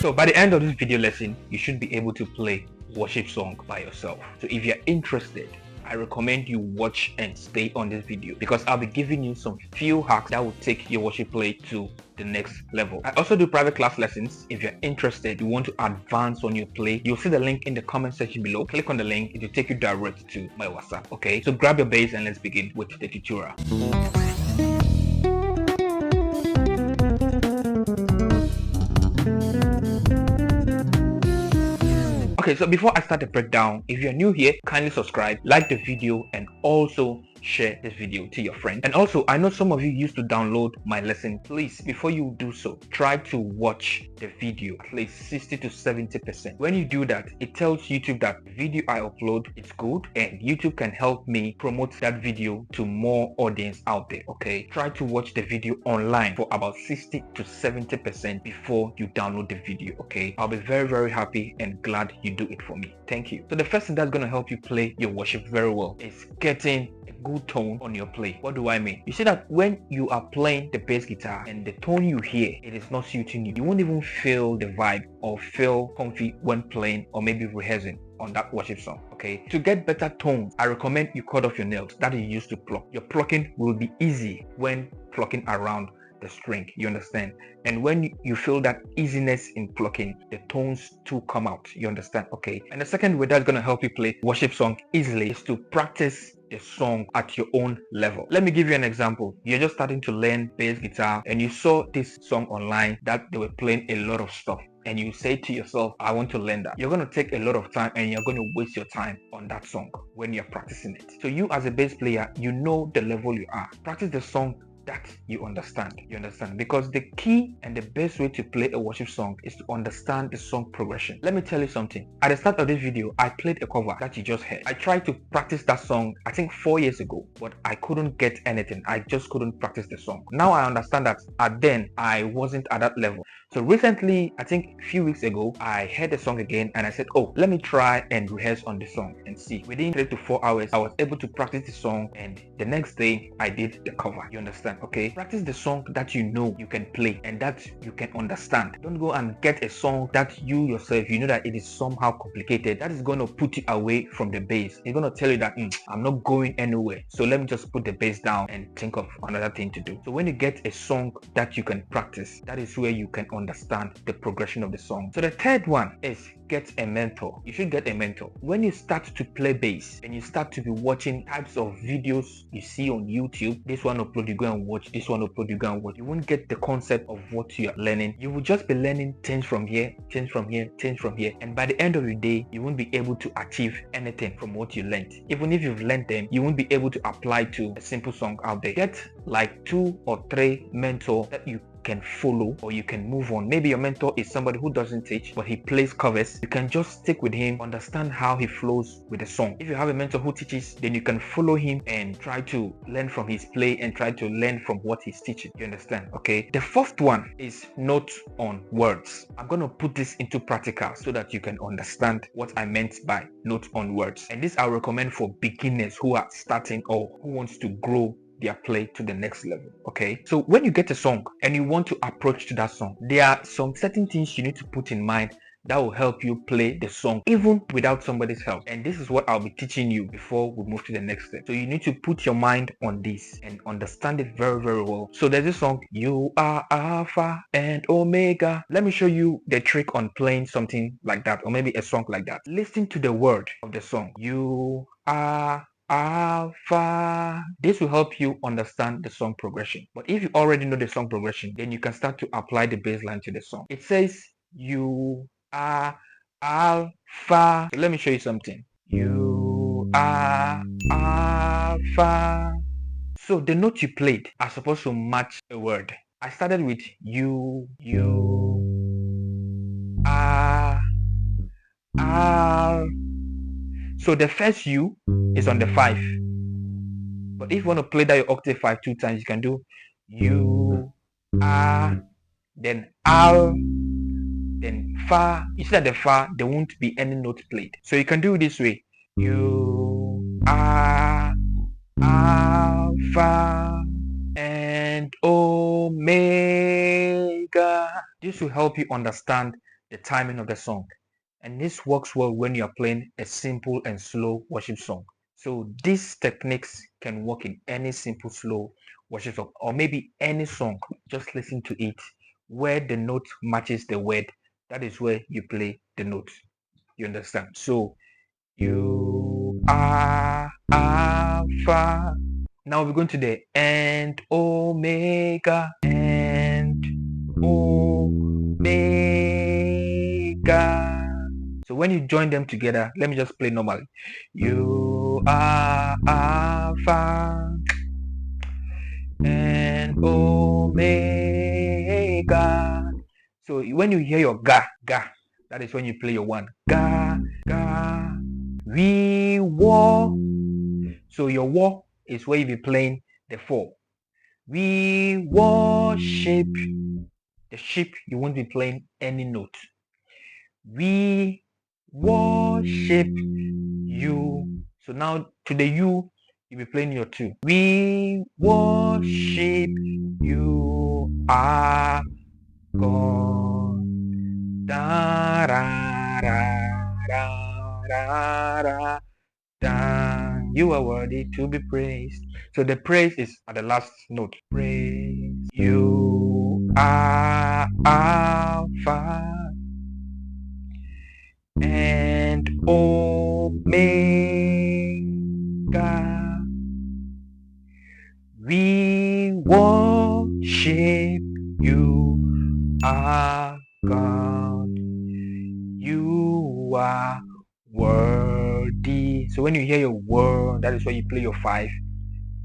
So by the end of this video lesson, you should be able to play worship song by yourself. So if you're interested, I recommend you watch and stay on this video because I'll be giving you some few hacks that will take your worship play to the next level. I also do private class lessons. If you're interested, you want to advance on your play, you'll see the link in the comment section below. Click on the link, it will take you direct to my WhatsApp. Okay, so grab your bass and let's begin with the tutorial. Okay, so before I start the breakdown, if you're new here, kindly subscribe, like the video, and also share this video to your friends. And also, I know some of you used to download my lesson. Please, before you do so, try to watch the video at least 60 to 70%. When you do that, it tells YouTube that the video I upload is good and YouTube can help me promote that video to more audience out there. Okay, try to watch the video online for about 60 to 70% before you download the video. Okay, I'll be very happy and glad you do it for me. Thank you. So the first thing that's going to help you play your worship very well is getting a good tone on your play. What do I mean? You see that when you are playing the bass guitar and the tone you hear, it is not suiting you, you won't even feel the vibe or feel comfy when playing or maybe rehearsing on that worship song. Okay, to get better tones, I recommend you cut off your nails that you used to pluck. Your plucking will be easy when plucking around the string, you understand? And when you feel that easiness in plucking, the tones too come out, you understand? Okay, and the second way that's going to help you play worship song easily is to practice the song at your own level. Let me give you an example. You're just starting to learn bass guitar and you saw this song online that they were playing a lot of stuff, and you say to yourself, I want to learn that. You're going to take a lot of time and you're going to waste your time on that song when you're practicing it. So you as a bass player, you know the level you are. Practice the song that you understand, because the key and the best way to play a worship song is to understand the song progression. Let me tell you something. At the start of this video, I played a cover that you just heard. I tried to practice that song I think 4 years ago, but I couldn't get anything. I just couldn't practice the song. Now I understand that then I wasn't at that level. So recently, I think a few weeks ago, I heard the song again and I said, oh, let me try and rehearse on the song and see. Within 3 to 4 hours, I was able to practice the song, and the next day I did the cover. You understand? Okay, practice the song that you know you can play and that you can understand. Don't go and get a song that you yourself, you know that it is somehow complicated. That is going to put you away from the bass. It's going to tell you that I'm not going anywhere, so let me just put the bass down and think of another thing to do. So when you get a song that you can practice, that is where you can understand the progression of the song. So the third one is get a mentor. You should get a mentor. When you start to play bass and you start to be watching types of videos you see on YouTube, this one upload, you go and watch, this one upload, you go and watch, you won't get the concept of what you are learning. You will just be learning things from here, things from here, things from here, and by the end of the day, you won't be able to achieve anything from what you learned. Even if you've learned them, you won't be able to apply to a simple song out there. Get like 2 or 3 mentors that you can follow or you can move on. Maybe your mentor is somebody who doesn't teach but he plays covers. You can just stick with him, understand how he flows with the song. If you have a mentor who teaches, then you can follow him and try to learn from his play and try to learn from what he's teaching. You understand? Okay, the fourth one is note on words. I'm going to put this into practical so that you can understand what I meant by note on words, and this I'll recommend for beginners who are starting or who wants to grow their play to the next level. Okay, so when you get a song and you want to approach to that song, there are some certain things you need to put in mind that will help you play the song even without somebody's help, and this is what I'll be teaching you before we move to the next step. So you need to put your mind on this and understand it very well. So there's this song, you are Alpha and Omega. Let me show you the trick on playing something like that, or maybe a song like that. Listen to the word of the song, you are Alpha. This will help you understand the song progression. But if you already know the song progression, then you can start to apply the bass line to the song. It says you are Alpha. So let me show you something. You are Alpha. So the note you played are supposed to match a word. I started with you are Alpha. So the first U is on the 5. But if you want to play that your octave 5 2 times, you can do U, A, then Al, then Fa. You see that the Fa, there won't be any note played. So you can do it this way. You, A, Alpha, and Omega. This will help you understand the timing of the song. And this works well when you are playing a simple and slow worship song. So these techniques can work in any simple slow worship song or maybe any song. Just listen to it. Where the note matches the word, that is where you play the note. You understand? So you are Alpha. Now we're going to the and Omega and Omega. So when you join them together, let me just play normally. You are Alpha and Omega. So when you hear your ga, that is when you play your one. Ga, ga, we war. So your war is where you be playing the 4. We worship. The sheep, you won't be playing any note. We worship you. So now to the you, you'll be playing your 2. We worship you, our God. Da, da, da, da, da, da, da. You are worthy to be praised. So the praise is at the last note. Praise you are Alpha and Omega. We worship you, our God. You are worthy. So when you hear your word, that is where you play your 5.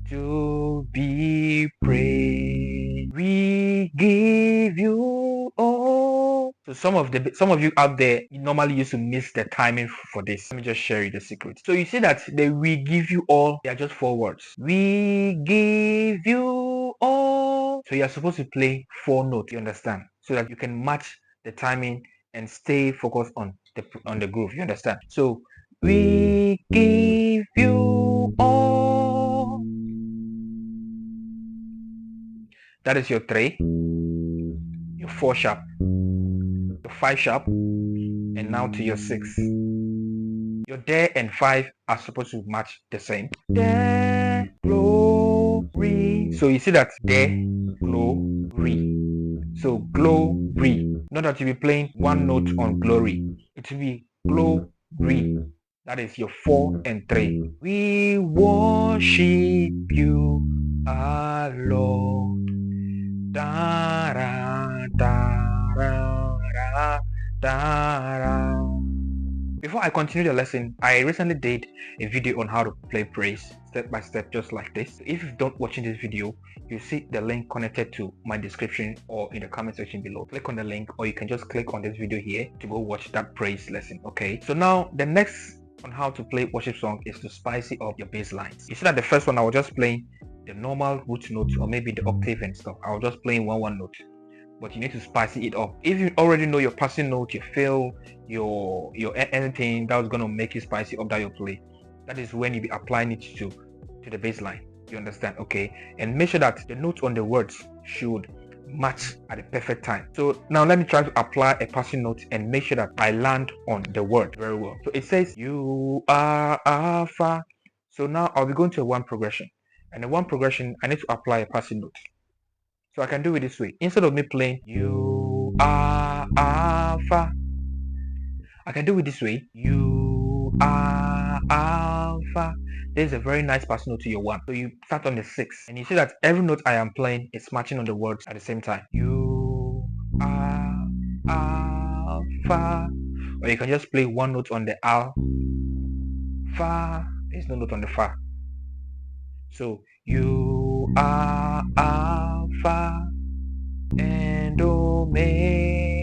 To be praised. We give you all. So some of you out there, you normally used to miss the timing for this. Let me just share you the secret. So you see that the we give you all, they are just 4 words. We give you all. So you are supposed to play 4 notes, you understand? So that you can match the timing and stay focused on the groove, you understand? So we give you all. That is your 3, your 4 sharp, your 5 sharp, and now to your 6. Your there and 5 are supposed to match the same. There, glory. So you see that there, glory. So glory. Not that you'll be playing one note on glory. It will be glory. That is your 4 and 3. We worship you, our Lord. Da, da, da, da, da, da. Before I continue the lesson, I recently did a video on how to play praise step by step just like this. If you're not watching this video, you see the link connected to my description or in the comment section below. Click on the link or you can just click on this video here to go watch that praise lesson. Okay, so now the next on how to play worship song is to spice it up your bass lines. You see that the first one I was just playing the normal root note or maybe the octave and stuff. I was just playing one note, but you need to spice it up. If you already know your passing note, your fill, your anything that was gonna make you spicy up that you play, that is when you be applying it to the bass line. You understand? Okay, and make sure that the notes on the words should match at the perfect time. So now let me try to apply a passing note and make sure that I land on the word very well. So it says you are Alpha. So now I'll be going to a 1 progression, and the 1 progression I need to apply a passing note. So I can do it this way. Instead of me playing you are Alpha, I can do it this way. You are Alpha. There's a very nice passing note to your 1. So you start on the 6, and you see that every note I am playing is matching on the words at the same time. You are Alpha. Or you can just play 1 note on the Al. Fa. There's no note on the Fa. So you are Alpha and Omega.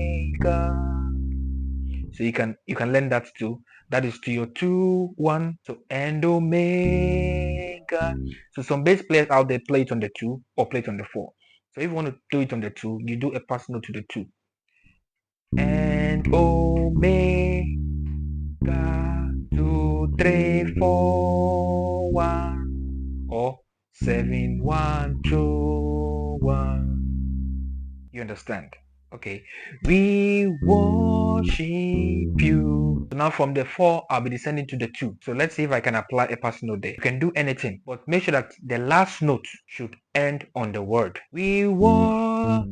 So you can learn that too. That is to your 2 1. So and Omega. So some bass players out there play it on the 2 or play it on the 4. So if you want to do it on the 2, you do a pass note to the 2. And Omega 2 3 4 1 or 7 1 2 1. You understand? Okay, we worship you. So now from the 4, I'll be descending to the 2. So let's see if I can apply a pass note there. You can do anything, but make sure that the last note should end on the word. We worship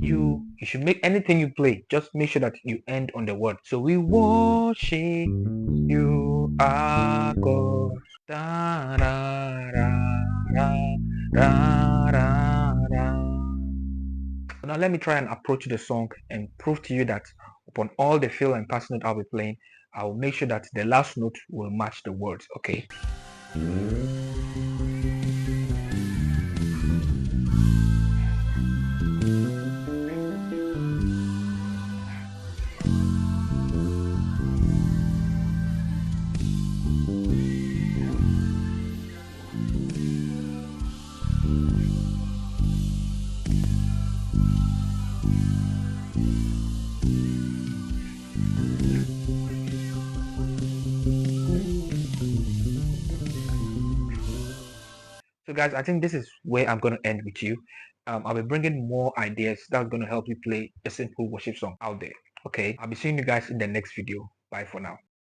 you. You should make anything you play, just make sure that you end on the word. So we worship you, our God. Da, da, da, da, da, da, da. Now let me try and approach the song and prove to you that upon all the fill and pass note I'll be playing, I will make sure that the last note will match the words, okay? So guys, I think this is where I'm going to end with you. I'll be bringing more ideas that's going to help you play a simple worship song out there, okay? I'll be seeing you guys in the next video. Bye for now.